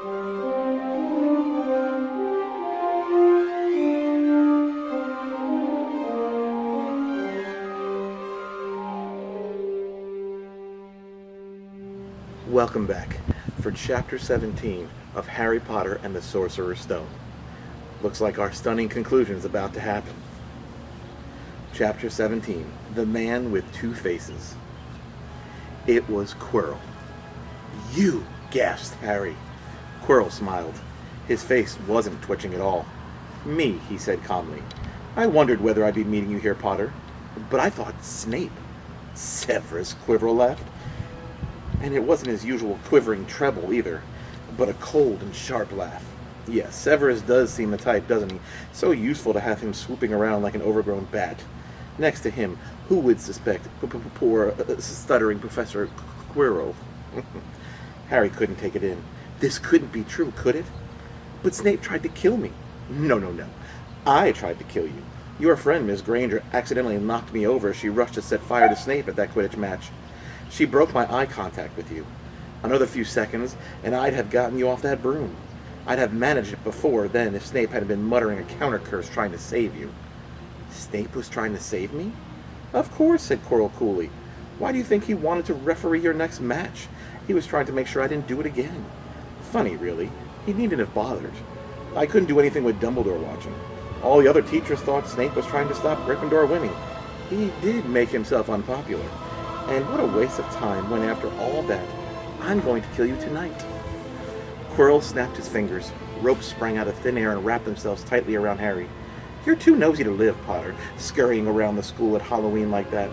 Welcome back for Chapter 17 of Harry Potter and the Sorcerer's Stone. Looks like our stunning conclusion is about to happen. Chapter 17, The Man with Two Faces. It was Quirrell. "You!" gasped Harry. Quirrell smiled. His face wasn't twitching at all. "Me," he said calmly. "I wondered whether I'd be meeting you here, Potter. But I thought Snape." "Severus," Quirrell laughed. And it wasn't his usual quivering treble either, but a cold and sharp laugh. Yes, Severus does seem the type, doesn't he? So useful to have him swooping around like an overgrown bat. Next to him, who would suspect poor stuttering Professor Quirrell? Harry couldn't take it in. This couldn't be true, could it? But Snape tried to kill me. No. I tried to kill you. Your friend, Miss Granger, accidentally knocked me over as she rushed to set fire to Snape at that Quidditch match. She broke my eye contact with you. Another few seconds, and I'd have gotten you off that broom. I'd have managed it before then if Snape hadn't been muttering a counter curse trying to save you." "Snape was trying to save me?" "Of course," said Quirrell coolly. "Why do you think he wanted to referee your next match? He was trying to make sure I didn't do it again. Funny, really. He needn't have bothered. I couldn't do anything with Dumbledore watching. All the other teachers thought Snape was trying to stop Gryffindor winning. He did make himself unpopular. And what a waste of time when, after all that, I'm going to kill you tonight." Quirrell snapped his fingers. Ropes sprang out of thin air and wrapped themselves tightly around Harry. "You're too nosy to live, Potter, scurrying around the school at Halloween like that.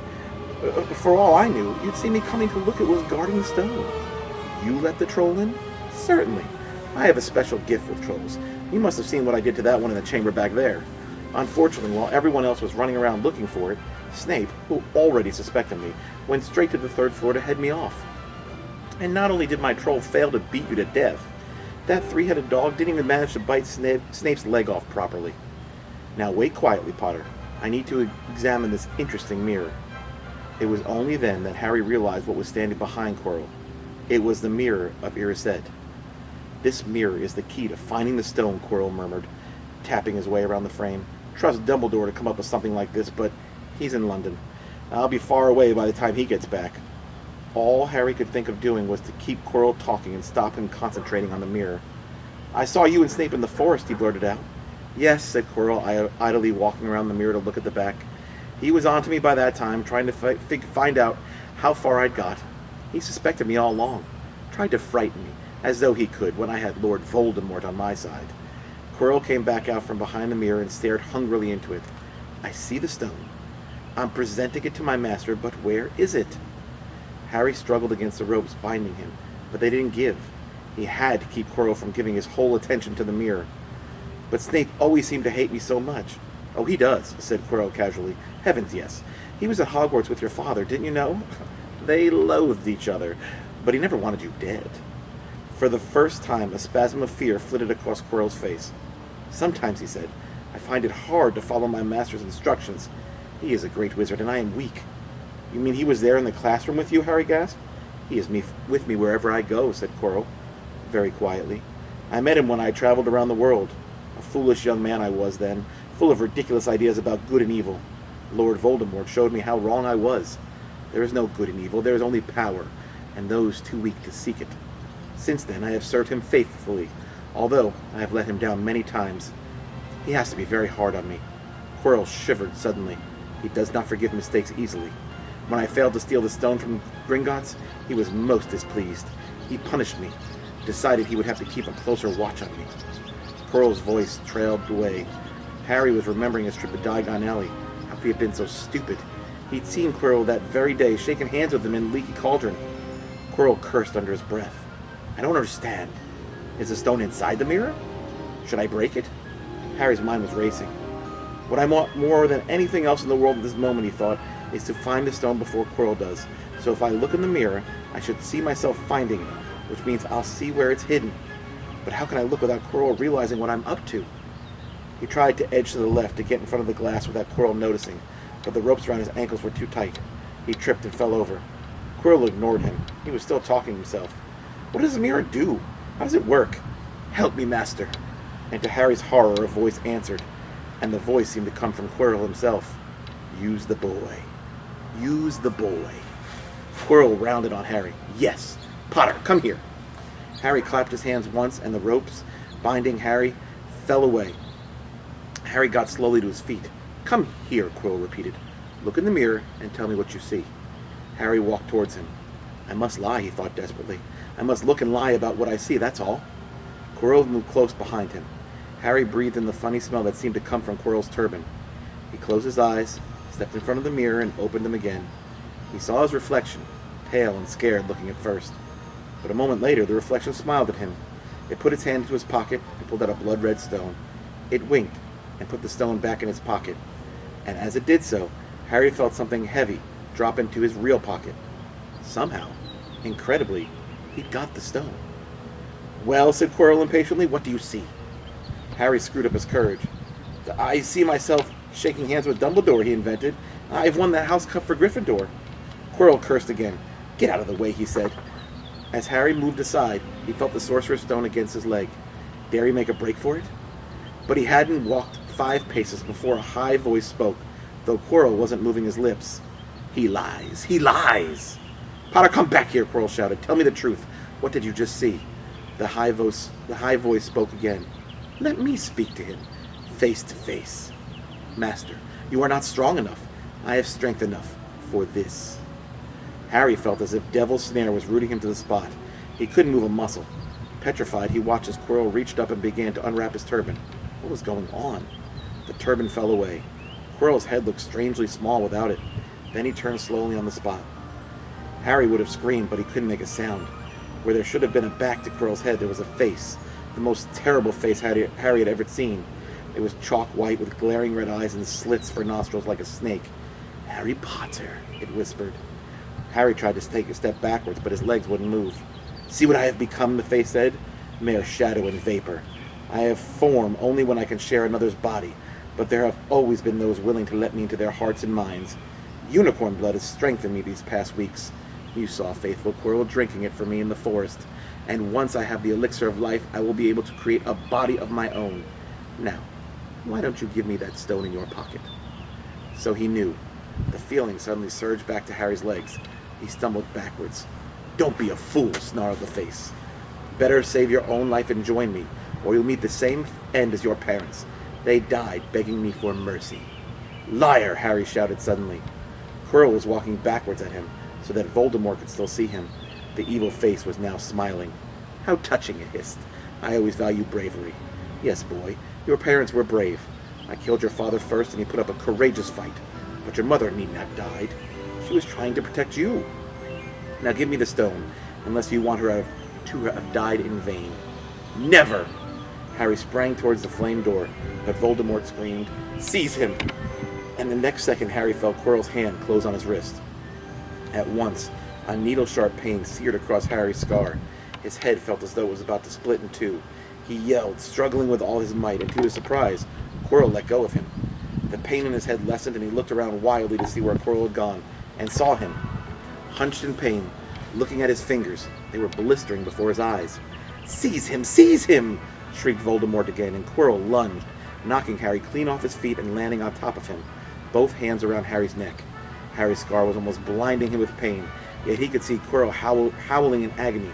For all I knew, you'd see me coming to look at what was guarding the stone." "You let the troll in?" "Certainly. I have a special gift with trolls. You must have seen what I did to that one in the chamber back there. Unfortunately, while everyone else was running around looking for it, Snape, who already suspected me, went straight to the third floor to head me off. And not only did my troll fail to beat you to death, that three-headed dog didn't even manage to bite Snape's leg off properly. Now wait quietly, Potter. I need to examine this interesting mirror." It was only then that Harry realized what was standing behind Quirrell. It was the mirror of Erised. "This mirror is the key to finding the stone," Quirrell murmured, tapping his way around the frame. "Trust Dumbledore to come up with something like this, but he's in London. I'll be far away by the time he gets back." All Harry could think of doing was to keep Quirrell talking and stop him concentrating on the mirror. "I saw you and Snape in the forest," he blurted out. "Yes," said Quirrell, idly walking around the mirror to look at the back. "He was on to me by that time, trying to find out how far I'd got. He suspected me all along. Tried to frighten me, as though he could, when I had Lord Voldemort on my side." Quirrell came back out from behind the mirror and stared hungrily into it. "I see the stone. I'm presenting it to my master, but where is it?" Harry struggled against the ropes binding him, but they didn't give. He had to keep Quirrell from giving his whole attention to the mirror. "But Snape always seemed to hate me so much." "Oh, he does," said Quirrell casually. "Heavens, yes. He was at Hogwarts with your father, didn't you know? They loathed each other, but he never wanted you dead." For the first time, a spasm of fear flitted across Quirrell's face. "Sometimes," he said, "I find it hard to follow my master's instructions. He is a great wizard, and I am weak." "You mean he was there in the classroom with you?" Harry gasped. "He is with me wherever I go," said Quirrell, very quietly. "I met him when I traveled around the world. A foolish young man I was then, full of ridiculous ideas about good and evil. Lord Voldemort showed me how wrong I was. There is no good and evil, there is only power, and those too weak to seek it. Since then I have served him faithfully, although I have let him down many times. He has to be very hard on me." Quirrell shivered suddenly. He does not forgive mistakes easily. When I failed to steal the stone from Gringotts, he was most displeased. He punished me, decided he would have to keep a closer watch on me. Quirrell's voice trailed away. Harry was remembering his trip to Diagon Alley, how he had been so stupid. He'd seen Quirrell that very day, shaken hands with him in Leaky Cauldron. Quirrell cursed under his breath. "I don't understand. Is the stone inside the mirror? Should I break it?" Harry's mind was racing. "What I want more than anything else in the world at this moment," he thought, "is to find the stone before Quirrell does. So if I look in the mirror, I should see myself finding it, which means I'll see where it's hidden. But how can I look without Quirrell realizing what I'm up to?" He tried to edge to the left to get in front of the glass without Quirrell noticing, but the ropes around his ankles were too tight. He tripped and fell over. Quirrell ignored him. He was still talking to himself. "What does the mirror do? How does it work? Help me, master. And to Harry's horror, a voice answered, and the voice seemed to come from Quirrell himself. Use the boy. Use the boy. Quirrell rounded on Harry. Yes. Potter, come here. Harry clapped his hands once, and the ropes binding Harry fell away. Harry got slowly to his feet. Come here, Quirrell repeated. Look in the mirror and tell me what you see. Harry walked towards him. I must lie, he thought desperately. I must look and lie about what I see, that's all. Quirrell moved close behind him. Harry breathed in the funny smell that seemed to come from Quirrell's turban. He closed his eyes, stepped in front of the mirror, and opened them again. He saw his reflection, pale and scared looking at first. But a moment later, the reflection smiled at him. It put its hand into his pocket and pulled out a blood-red stone. It winked and put the stone back in its pocket. And as it did so, Harry felt something heavy drop into his real pocket. Somehow, incredibly, he'd got the stone. Well, said Quirrell impatiently, what do you see? Harry screwed up his courage. I see myself shaking hands with Dumbledore, he invented. I've won the House Cup for Gryffindor. Quirrell cursed again. Get out of the way, he said. As Harry moved aside, he felt the Sorcerer's Stone against his leg. Dare he make a break for it? But he hadn't walked 5 paces before a high voice spoke, though Quirrell wasn't moving his lips. He lies! He lies! Potter, come back here, Quirrell shouted. Tell me the truth. What did you just see? The high voice spoke again. Let me speak to him, face to face. Master, you are not strong enough. I have strength enough for this. Harry felt as if Devil's Snare was rooting him to the spot. He couldn't move a muscle. Petrified, he watched as Quirrell reached up and began to unwrap his turban. What was going on? The turban fell away. Quirrell's head looked strangely small without it. Then he turned slowly on the spot. Harry would have screamed, but he couldn't make a sound. Where there should have been a back to Quirrell's head, there was a face. The most terrible face Harry had ever seen. It was chalk white with glaring red eyes and slits for nostrils like a snake. Harry Potter, it whispered. Harry tried to take a step backwards, but his legs wouldn't move. See what I have become, the face said. Mere shadow and vapor. I have form only when I can share another's body, but there have always been those willing to let me into their hearts and minds. Unicorn blood has strengthened me these past weeks. You saw faithful Quirrell drinking it for me in the forest, and once I have the elixir of life, I will be able to create a body of my own. Now, why don't you give me that stone in your pocket? So he knew. The feeling suddenly surged back to Harry's legs. He stumbled backwards. Don't be a fool, snarled the face. Better save your own life and join me, or you'll meet the same end as your parents. They died begging me for mercy. Liar, Harry shouted suddenly. Quirrell was walking backwards at him, so that Voldemort could still see him. The evil face was now smiling. How touching, it hissed. I always value bravery. Yes, boy, your parents were brave. I killed your father first, and he put up a courageous fight. But your mother need not have died. She was trying to protect you. Now give me the stone, unless you want her to have died in vain. Never! Harry sprang towards the flame door, but Voldemort screamed, Seize him! And the next second Harry felt Quirrell's hand close on his wrist. At once, a needle-sharp pain seared across Harry's scar. His head felt as though it was about to split in two. He yelled, struggling with all his might, and to his surprise, Quirrell let go of him. The pain in his head lessened, and he looked around wildly to see where Quirrell had gone, and saw him, hunched in pain, looking at his fingers. They were blistering before his eyes. Seize him! Seize him! Shrieked Voldemort again, and Quirrell lunged, knocking Harry clean off his feet and landing on top of him, both hands around Harry's neck. Harry's scar was almost blinding him with pain, yet he could see Quirrell howling in agony.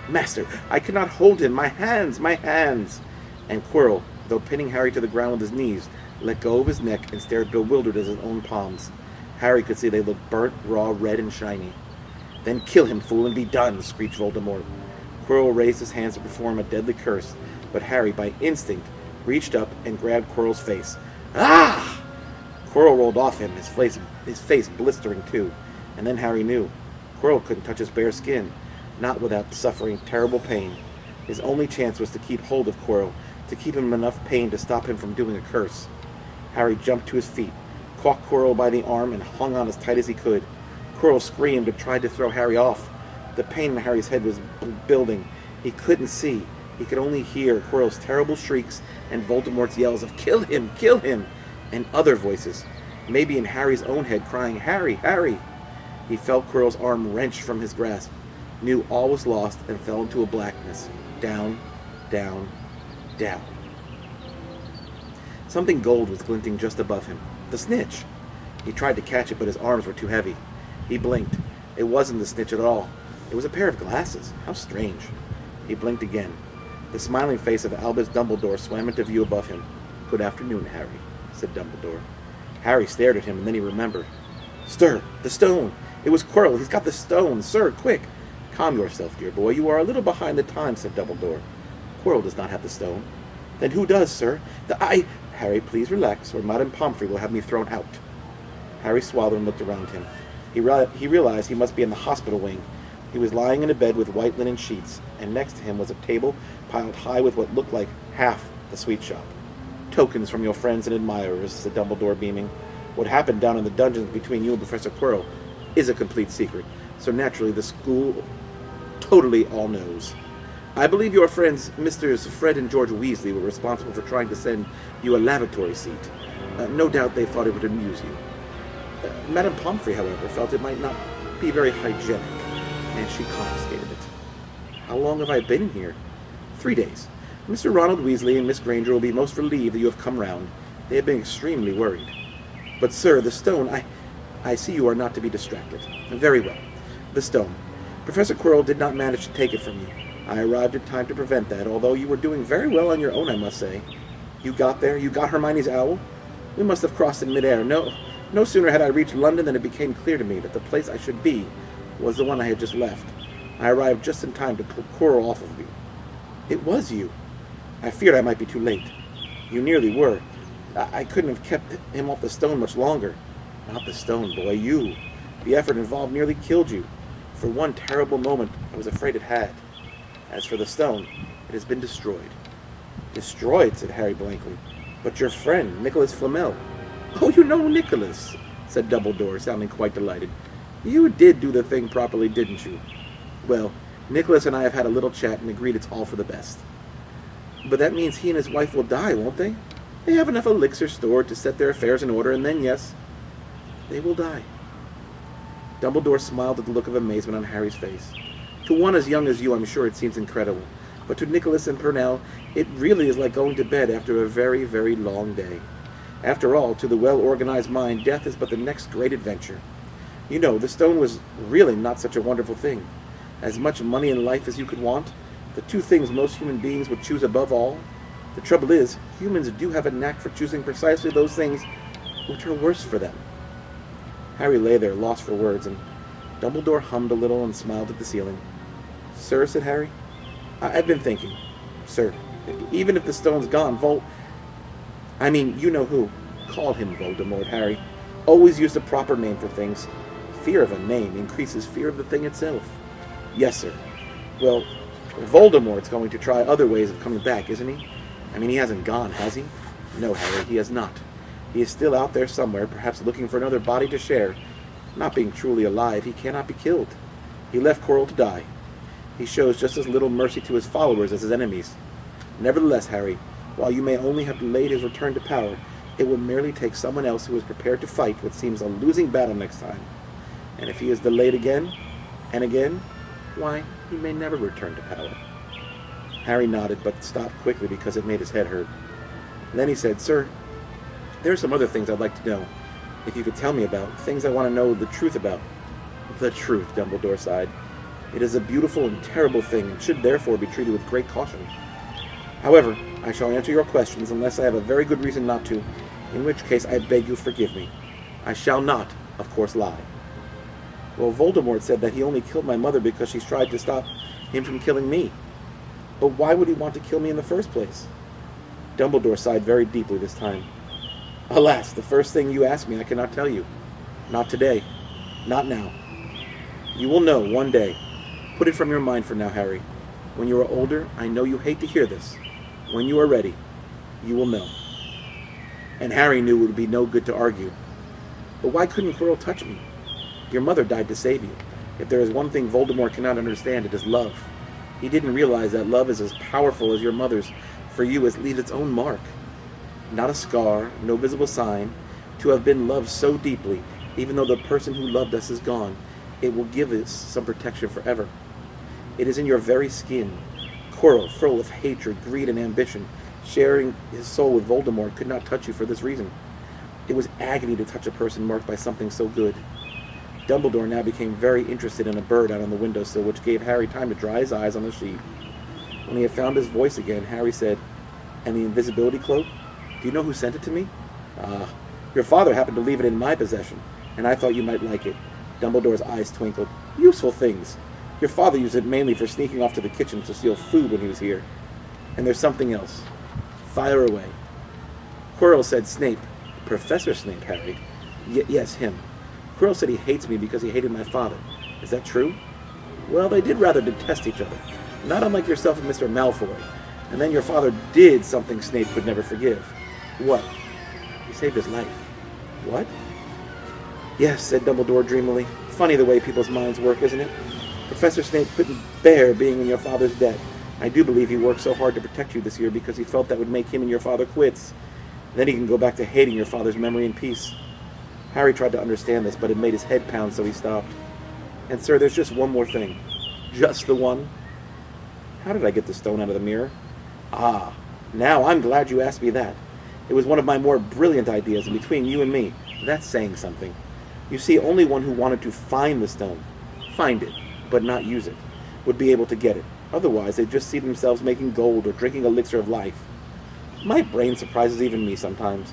Master, I cannot hold him! My hands! My hands! And Quirrell, though pinning Harry to the ground with his knees, let go of his neck and stared bewildered at his own palms. Harry could see they looked burnt, raw, red, and shiny. Then kill him, fool, and be done, screeched Voldemort. Quirrell raised his hands to perform a deadly curse, but Harry, by instinct, reached up and grabbed Quirrell's face. Ah! Quirrell rolled off him, his face blistering too, and then Harry knew. Quirrell couldn't touch his bare skin, not without suffering terrible pain. His only chance was to keep hold of Quirrell, to keep him enough pain to stop him from doing a curse. Harry jumped to his feet, caught Quirrell by the arm, and hung on as tight as he could. Quirrell screamed and tried to throw Harry off. The pain in Harry's head was building. He couldn't see. He could only hear Quirrell's terrible shrieks and Voldemort's yells of "Kill him! Kill him!" and other voices, maybe in Harry's own head, crying, "Harry! Harry!" He felt Quirrell's arm wrenched from his grasp, knew all was lost, and fell into a blackness. Down, down, down. Something gold was glinting just above him. The Snitch! He tried to catch it, but his arms were too heavy. He blinked. It wasn't the Snitch at all. It was a pair of glasses. How strange. He blinked again. The smiling face of Albus Dumbledore swam into view above him. "Good afternoon, Harry," said Dumbledore. Harry stared at him, and then he remembered. "Sir, the stone! It was Quirrell. He's got the stone. Sir, quick!" "Calm yourself, dear boy. You are a little behind the times," said Dumbledore. "Quirrell does not have the stone." "Then who does, sir?" "Harry, please relax, or Madame Pomfrey will have me thrown out." Harry swallowed and looked around him. He realized he must be in the hospital wing. He was lying in a bed with white linen sheets, and next to him was a table piled high with what looked like half the sweet shop. "Tokens from your friends and admirers," said Dumbledore, beaming. "What happened down in the dungeons between you and Professor Quirrell is a complete secret, so naturally the school totally all knows. I believe your friends, Misters Fred and George Weasley, were responsible for trying to send you a lavatory seat. No doubt they thought it would amuse you. Madame Pomfrey, however, felt it might not be very hygienic, and she confiscated it. How long have I been here?" 3 days. Mr. Ronald Weasley and Miss Granger will be most relieved that you have come round. They have been extremely worried. But, sir, the stone, I see you are not to be distracted. Very well. The stone. Professor Quirrell did not manage to take it from you. I arrived in time to prevent that, although you were doing very well on your own, I must say. You got there? You got Hermione's owl? We must have crossed in midair. No sooner had I reached London than it became clear to me that the place I should be was the one I had just left. I arrived just in time to pull Quirrell off of me. It was you. I feared I might be too late. You nearly were. I couldn't have kept him off the stone much longer. Not the stone, boy, you. The effort involved nearly killed you. For one terrible moment, I was afraid it had. As for the stone, it has been destroyed." "Destroyed?" said Harry blankly. "But your friend, Nicholas Flamel." "Oh, you know Nicholas," said Dumbledore, sounding quite delighted. "You did do the thing properly, didn't you? Well, Nicholas and I have had a little chat and agreed it's all for the best." "But that means he and his wife will die, won't they? They have enough elixir stored to set their affairs in order, and then, yes, they will die." Dumbledore smiled at the look of amazement on Harry's face. "To one as young as you, I'm sure it seems incredible. But to Nicholas and Purnell, it really is like going to bed after a very, very long day. After all, to the well-organized mind, death is but the next great adventure. You know, the stone was really not such a wonderful thing. As much money in life as you could want, the two things most human beings would choose above all. The trouble is, humans do have a knack for choosing precisely those things which are worse for them." Harry lay there, lost for words, and Dumbledore hummed a little and smiled at the ceiling. "Sir," said Harry, "I've been thinking. Sir, even if the stone's gone, you know who. Call him Voldemort, Harry. Always use the proper name for things. Fear of a name increases fear of the thing itself." "Yes, sir. Well, Voldemort's going to try other ways of coming back, isn't he? He hasn't gone, has he?" "No, Harry, he has not. He is still out there somewhere, perhaps looking for another body to share. Not being truly alive, he cannot be killed. He left Quirrell to die. He shows just as little mercy to his followers as his enemies. Nevertheless, Harry, while you may only have delayed his return to power, it will merely take someone else who is prepared to fight what seems a losing battle next time. And if he is delayed again, and again, why, he may never return to power." Harry nodded, but stopped quickly because it made his head hurt. Then he said, "Sir, there are some other things I'd like to know. If you could tell me about, things I want to know the truth about." "The truth," Dumbledore sighed. "It is a beautiful and terrible thing, and should therefore be treated with great caution. However, I shall answer your questions unless I have a very good reason not to, in which case I beg you forgive me. I shall not, of course, lie." "Well, Voldemort said that he only killed my mother because she tried to stop him from killing me. But why would he want to kill me in the first place?" Dumbledore sighed very deeply this time. "Alas, the first thing you ask me I cannot tell you. Not today. Not now. You will know one day. Put it from your mind for now, Harry. When you are older, I know you hate to hear this. When you are ready, you will know." And Harry knew it would be no good to argue. "But why couldn't Quirrell touch me? Your mother died to save you. If there is one thing Voldemort cannot understand, it is love. He didn't realize that love is as powerful as your mother's for you as leaves its own mark. Not a scar, no visible sign. To have been loved so deeply, even though the person who loved us is gone, it will give us some protection forever. It is in your very skin. Quirrell, full of hatred, greed, and ambition, sharing his soul with Voldemort, could not touch you for this reason. It was agony to touch a person marked by something so good. Dumbledore now became very interested in a bird out on the windowsill, which gave Harry time to dry his eyes on the sheet. When he had found his voice again, Harry said, "And the invisibility cloak? Do you know who sent it to me?" Your father happened to leave it in my possession, and I thought you might like it." Dumbledore's eyes twinkled. "Useful things. Your father used it mainly for sneaking off to the kitchen to steal food when he was here. And there's something else. Fire away." Quirrell said Snape. "Professor Snape, Harry." Yes, him. Quirrell said he hates me because he hated my father. Is that true?" "Well, they did rather detest each other. Not unlike yourself and Mr. Malfoy. And then your father did something Snape could never forgive." "What?" "He saved his life." "What?" "Yes," said Dumbledore dreamily. "Funny the way people's minds work, isn't it? Professor Snape couldn't bear being in your father's debt. I do believe he worked so hard to protect you this year because he felt that would make him and your father quits. Then he can go back to hating your father's memory in peace." Harry tried to understand this, but it made his head pound, so he stopped. "And sir, there's just one more thing." "Just the one?" "How did I get the stone out of the mirror?" "Ah, now I'm glad you asked me that. It was one of my more brilliant ideas, and between you and me, that's saying something. You see, only one who wanted to find the stone, find it, but not use it, would be able to get it. Otherwise, they'd just see themselves making gold or drinking elixir of life. My brain surprises even me sometimes.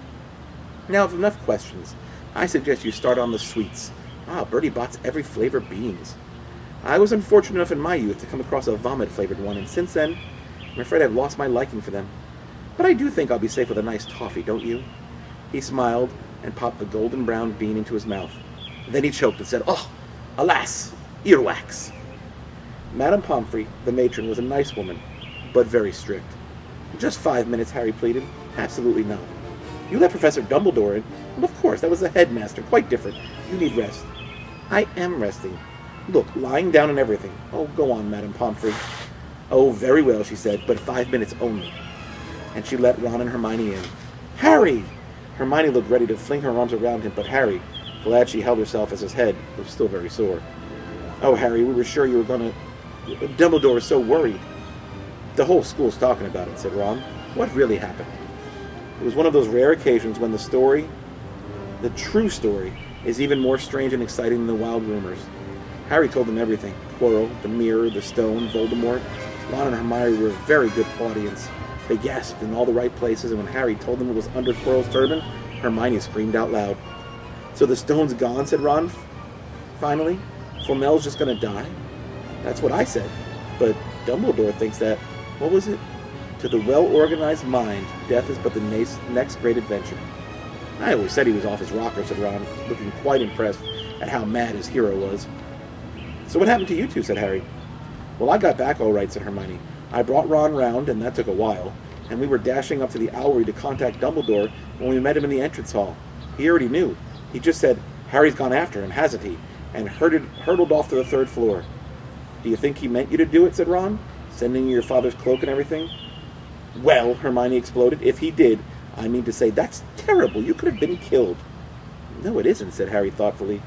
Now, if enough questions, I suggest you start on the sweets. Bertie Bott's every flavor beans. I was unfortunate enough in my youth to come across a vomit-flavored one, and since then, I'm afraid I've lost my liking for them. But I do think I'll be safe with a nice toffee, don't you?" He smiled and popped the golden brown bean into his mouth. Then he choked and said, "Oh, alas, earwax." Madame Pomfrey, the matron, was a nice woman, but very strict. "Just 5 minutes," Harry pleaded. "Absolutely not." "You let Professor Dumbledore in?" "Well, of course, that was the headmaster. Quite different. You need rest." "I am resting. Look, lying down and everything." "Oh, go on, Madame Pomfrey." "Oh, very well," she said, "but 5 minutes only." And she let Ron and Hermione in. "Harry!" Hermione looked ready to fling her arms around him, but Harry, glad she held herself as his head, was still very sore. "Oh, Harry, we were sure you were going to... Dumbledore is so worried." "The whole school's talking about it," said Ron. "What really happened?" It was one of those rare occasions when the true story, is even more strange and exciting than the wild rumors. Harry told them everything. Quirrell, the mirror, the stone, Voldemort. Ron and Hermione were a very good audience. They gasped in all the right places, and when Harry told them it was under Quirrell's turban, Hermione screamed out loud. "So the stone's gone," said Ron. "Finally? Flamel's just going to die?" "That's what I said. But Dumbledore thinks that... What was it? To the well-organized mind, death is but the next great adventure." "I always said he was off his rocker," said Ron, looking quite impressed at how mad his hero was. "So what happened to you two?" said Harry. "Well, I got back all right," said Hermione. "I brought Ron round, and that took a while, and we were dashing up to the Owlery to contact Dumbledore when we met him in the entrance hall. He already knew. He just said, 'Harry's gone after him, hasn't he?' and hurtled off to the 3rd floor. "Do you think he meant you to do it?" said Ron, "sending you your father's cloak and everything?" "Well," Hermione exploded, "if he did, I mean to say, that's terrible. You could have been killed." "No, it isn't," said Harry thoughtfully.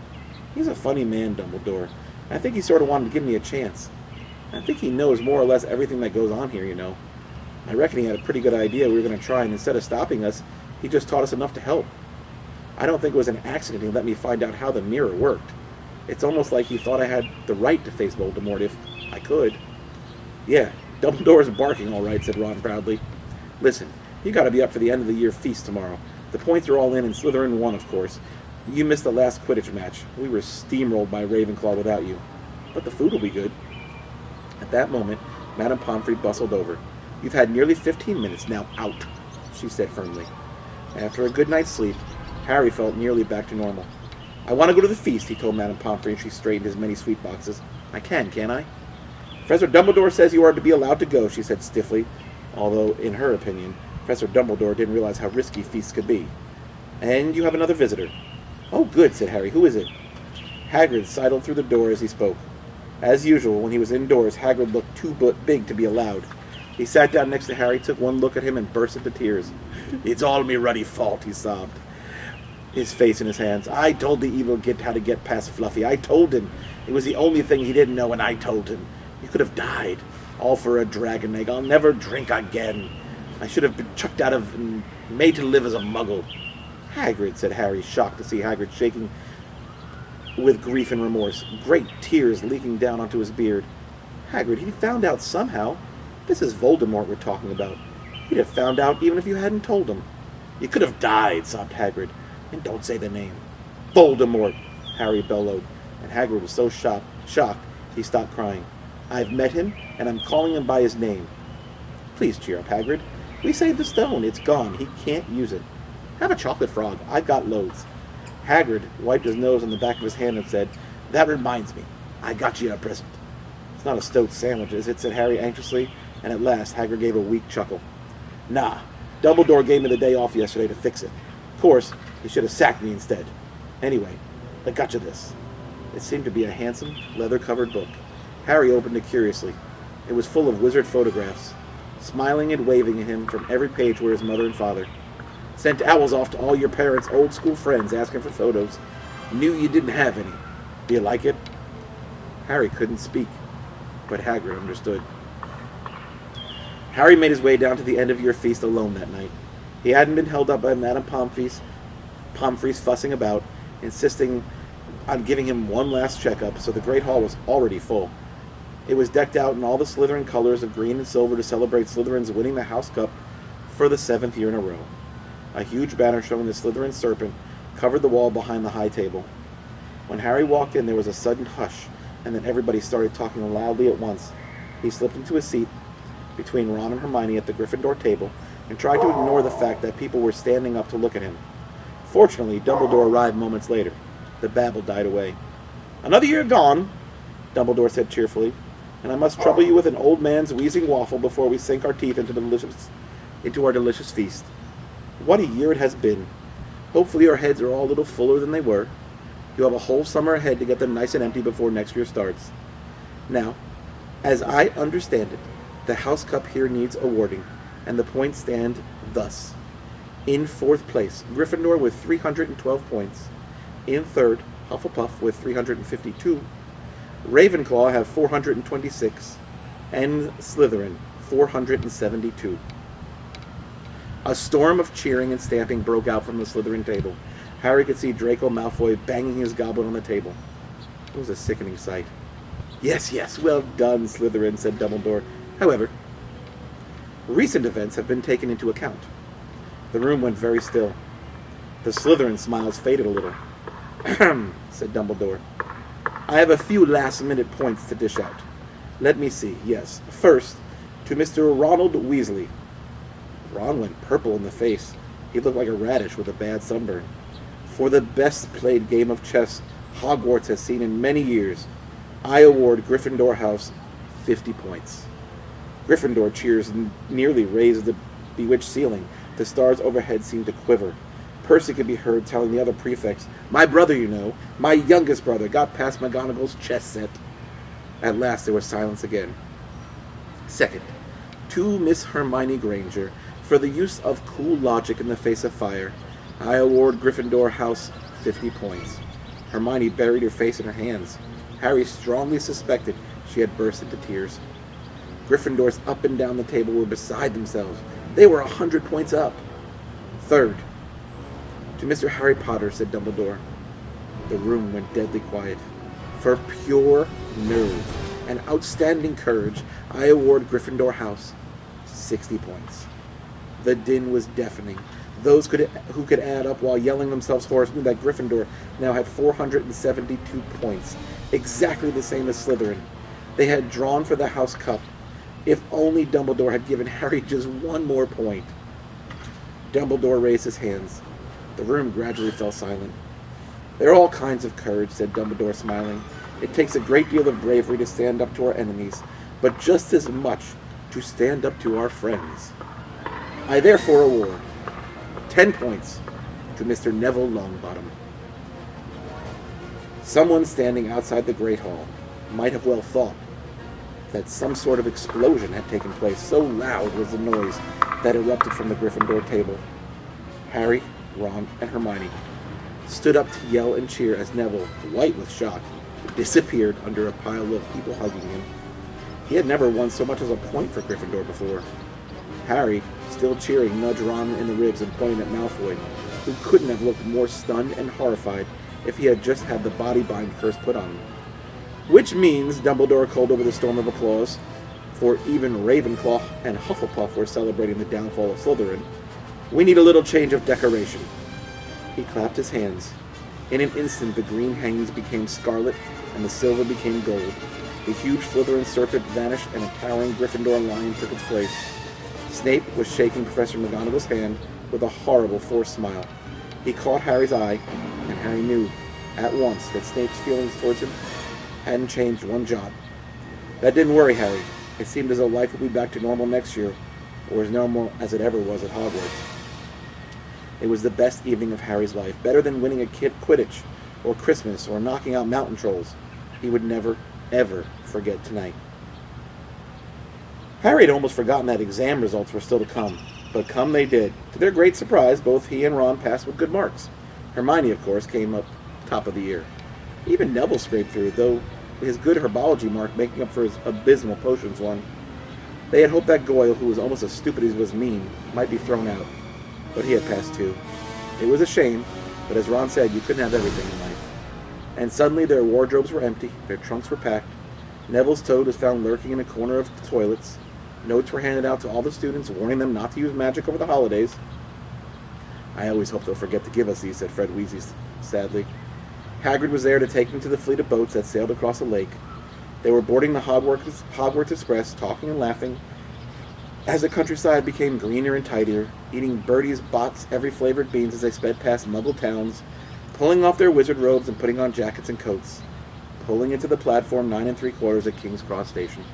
"He's a funny man, Dumbledore. I think he sort of wanted to give me a chance. I think he knows more or less everything that goes on here, you know. I reckon he had a pretty good idea we were going to try, and instead of stopping us, he just taught us enough to help. I don't think it was an accident he let me find out how the mirror worked. It's almost like he thought I had the right to face Voldemort if I could." "Yeah, Dumbledore's barking all right," said Ron proudly. "Listen, you got to be up for the end of the year feast tomorrow. The points are all in, and Slytherin won, of course. You missed the last Quidditch match. We were steamrolled by Ravenclaw without you. But the food will be good." At that moment, Madame Pomfrey bustled over. "You've had nearly 15 minutes, now out," she said firmly. After a good night's sleep, Harry felt nearly back to normal. "I want to go to the feast," he told Madame Pomfrey, and she straightened his many sweet boxes. "I can't I?" "Professor Dumbledore says you are to be allowed to go," she said stiffly, although, in her opinion, Professor Dumbledore didn't realize how risky feasts could be. "And you have another visitor." "Oh, good," said Harry. "Who is it?" Hagrid sidled through the door as he spoke. As usual, when he was indoors, Hagrid looked too big to be allowed. He sat down next to Harry, took one look at him, and burst into tears. "It's all me ruddy fault," he sobbed, his face in his hands. "I told the evil git how to get past Fluffy. I told him. It was the only thing he didn't know, and I told him. You could have died. All for a dragon egg. I'll never drink again. I should have been chucked out of and made to live as a muggle. Hagrid, said Harry, shocked to see Hagrid shaking with grief and remorse, great tears leaking down onto his beard. Hagrid, he found out somehow. This is Voldemort we're talking about. He'd have found out even if you hadn't told him. You could have died, sobbed Hagrid. And don't say the name. Voldemort, Harry bellowed, and Hagrid was so shocked he stopped crying. I've met him, and I'm calling him by his name. Please cheer up, Hagrid. We saved the stone. It's gone. He can't use it. Have a chocolate frog. I've got loads. Hagrid wiped his nose on the back of his hand and said, That reminds me. I got you a present. It's not a stoat sandwich, is it? Said Harry anxiously, and at last Hagrid gave a weak chuckle. Nah, Dumbledore gave me the day off yesterday to fix it. Of course, he should have sacked me instead. Anyway, I got you this. It seemed to be a handsome, leather-covered book. Harry opened it curiously. It was full of wizard photographs. Smiling and waving at him from every page were his mother and father. Sent owls off to all your parents' old-school friends asking for photos. Knew you didn't have any. Do you like it? Harry couldn't speak, but Hagrid understood. Harry made his way down to the end of your feast alone that night. He hadn't been held up by Madame Pomfrey's fussing about, insisting on giving him one last checkup, so the Great Hall was already full. It was decked out in all the Slytherin colors of green and silver to celebrate Slytherin's winning the House Cup for the 7th year in a row. A huge banner showing the Slytherin serpent covered the wall behind the high table. When Harry walked in, there was a sudden hush, and then everybody started talking loudly at once. He slipped into a seat between Ron and Hermione at the Gryffindor table and tried to ignore the fact that people were standing up to look at him. Fortunately, Dumbledore arrived moments later. The babble died away. Another year gone, Dumbledore said cheerfully, and I must trouble you with an old man's wheezing waffle before we sink our teeth into our delicious feast. What a year it has been. Hopefully our heads are all a little fuller than they were. You have a whole summer ahead to get them nice and empty before next year starts. Now, as I understand it, the House Cup here needs awarding, and the points stand thus. In 4th place, Gryffindor with 312 points. In 3rd, Hufflepuff with 352. Ravenclaw have 426. And Slytherin, 472. A storm of cheering and stamping broke out from the Slytherin table. Harry could see Draco Malfoy banging his goblet on the table. It was a sickening sight. Yes, well done, Slytherin, said Dumbledore. However, recent events have been taken into account. The room went very still. The Slytherin smiles faded a little. Ahem, said Dumbledore. I have a few last-minute points to dish out. Let me see, yes. First, to Mr. Ronald Weasley. Ron went purple in the face. He looked like a radish with a bad sunburn. For the best-played game of chess Hogwarts has seen in many years, I award Gryffindor House 50 points. Gryffindor cheers nearly raised the bewitched ceiling. The stars overhead seemed to quiver. Percy could be heard telling the other prefects, My brother, you know, my youngest brother, got past McGonagall's chess set. At last there was silence again. Second, to Miss Hermione Granger, for the use of cool logic in the face of fire, I award Gryffindor House 50 points. Hermione buried her face in her hands. Harry strongly suspected she had burst into tears. Gryffindors up and down the table were beside themselves. They were 100 points up. Third, to Mr. Harry Potter, said Dumbledore. The room went deadly quiet. For pure nerve and outstanding courage, I award Gryffindor House 60 points. The din was deafening. Those who could add up while yelling themselves hoarse knew that Gryffindor now had 472 points, exactly the same as Slytherin. They had drawn for the House Cup. If only Dumbledore had given Harry just one more point. Dumbledore raised his hands. The room gradually fell silent. There are all kinds of courage, said Dumbledore, smiling. It takes a great deal of bravery to stand up to our enemies, but just as much to stand up to our friends. I therefore award 10 points to Mr. Neville Longbottom. Someone standing outside the Great Hall might have well thought that some sort of explosion had taken place. So loud was the noise that erupted from the Gryffindor table. Harry, Ron, and Hermione stood up to yell and cheer as Neville, white with shock, disappeared under a pile of people hugging him. He had never won so much as a point for Gryffindor before. Harry, still cheering, nudged Ron in the ribs and pointed at Malfoy, who couldn't have looked more stunned and horrified if he had just had the body bind curse put on him. Which means, Dumbledore called over the storm of applause, for even Ravenclaw and Hufflepuff were celebrating the downfall of Slytherin, we need a little change of decoration. He clapped his hands. In an instant, the green hangings became scarlet and the silver became gold. The huge Slytherin serpent vanished and a towering Gryffindor lion took its place. Snape was shaking Professor McGonagall's hand with a horrible forced smile. He caught Harry's eye, and Harry knew at once that Snape's feelings towards him hadn't changed one jot. That didn't worry Harry. It seemed as though life would be back to normal next year, or as normal as it ever was at Hogwarts. It was the best evening of Harry's life, better than winning a Quidditch, or Christmas, or knocking out mountain trolls. He would never, ever forget tonight. Harry had almost forgotten that exam results were still to come, but come they did. To their great surprise, both he and Ron passed with good marks. Hermione, of course, came up top of the year. Even Neville scraped through, though his good herbology mark making up for his abysmal potions one. They had hoped that Goyle, who was almost as stupid as he was mean, might be thrown out, but he had passed too. It was a shame, but as Ron said, you couldn't have everything in life. And suddenly their wardrobes were empty, their trunks were packed. Neville's toad was found lurking in a corner of the toilets. Notes were handed out to all the students, warning them not to use magic over the holidays. I always hope they'll forget to give us these, said Fred Weasley sadly. Hagrid was there to take them to the fleet of boats that sailed across the lake. They were boarding the Hogwarts Express, talking and laughing, as the countryside became greener and tidier, eating Bertie's Bott's every flavored beans as they sped past Muggle towns, pulling off their wizard robes and putting on jackets and coats, pulling into the platform 9 3/4 at King's Cross Station.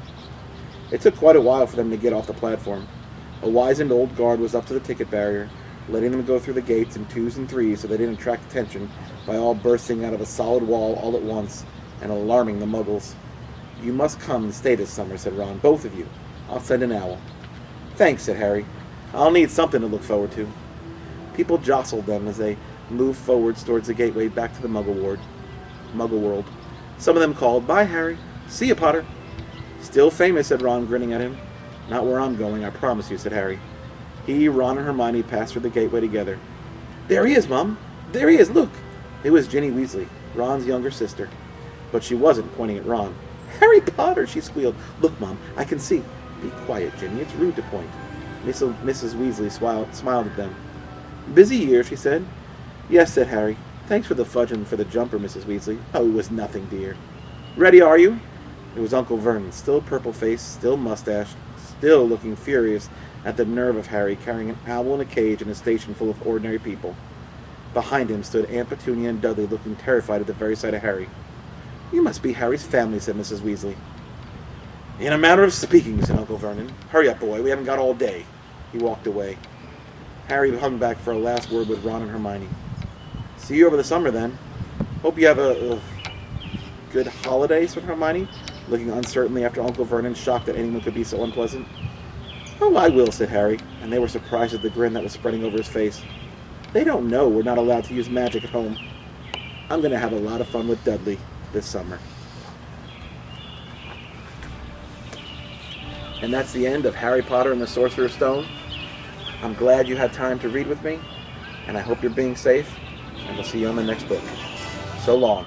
It took quite a while for them to get off the platform. A wizened old guard was up to the ticket barrier, letting them go through the gates in 2s and 3s so they didn't attract attention by all bursting out of a solid wall all at once and alarming the Muggles. You must come and stay this summer, said Ron. Both of you. I'll send an owl. Thanks, said Harry. I'll need something to look forward to. People jostled them as they moved forwards towards the gateway back to the Muggle world. Some of them called, Bye, Harry. See you, Potter. Still famous, said Ron, grinning at him. Not where I'm going, I promise you, said Harry. He, Ron, and Hermione passed through the gateway together. There he is, Mum. There he is, look. It was Ginny Weasley, Ron's younger sister. But she wasn't pointing at Ron. Harry Potter, she squealed. Look, Mum, I can see. Be quiet, Ginny. It's rude to point. Mrs. Weasley smiled at them. Busy year, she said. Yes, said Harry. Thanks for the fudge and for the jumper, Mrs. Weasley. Oh, it was nothing, dear. Ready, are you? It was Uncle Vernon, still purple-faced, still mustached, still looking furious at the nerve of Harry carrying an owl in a cage in a station full of ordinary people. Behind him stood Aunt Petunia and Dudley, looking terrified at the very sight of Harry. You must be Harry's family, said Mrs. Weasley. In a manner of speaking, said Uncle Vernon. Hurry up, boy, we haven't got all day. He walked away. Harry hung back for a last word with Ron and Hermione. See you over the summer, then. Hope you have a good holiday, said Hermione, looking uncertainly after Uncle Vernon, shocked that anyone could be so unpleasant. Oh, I will, said Harry, and they were surprised at the grin that was spreading over his face. They don't know we're not allowed to use magic at home. I'm going to have a lot of fun with Dudley this summer. And that's the end of Harry Potter and the Sorcerer's Stone. I'm glad you had time to read with me, and I hope you're being safe, and we'll see you on the next book. So long.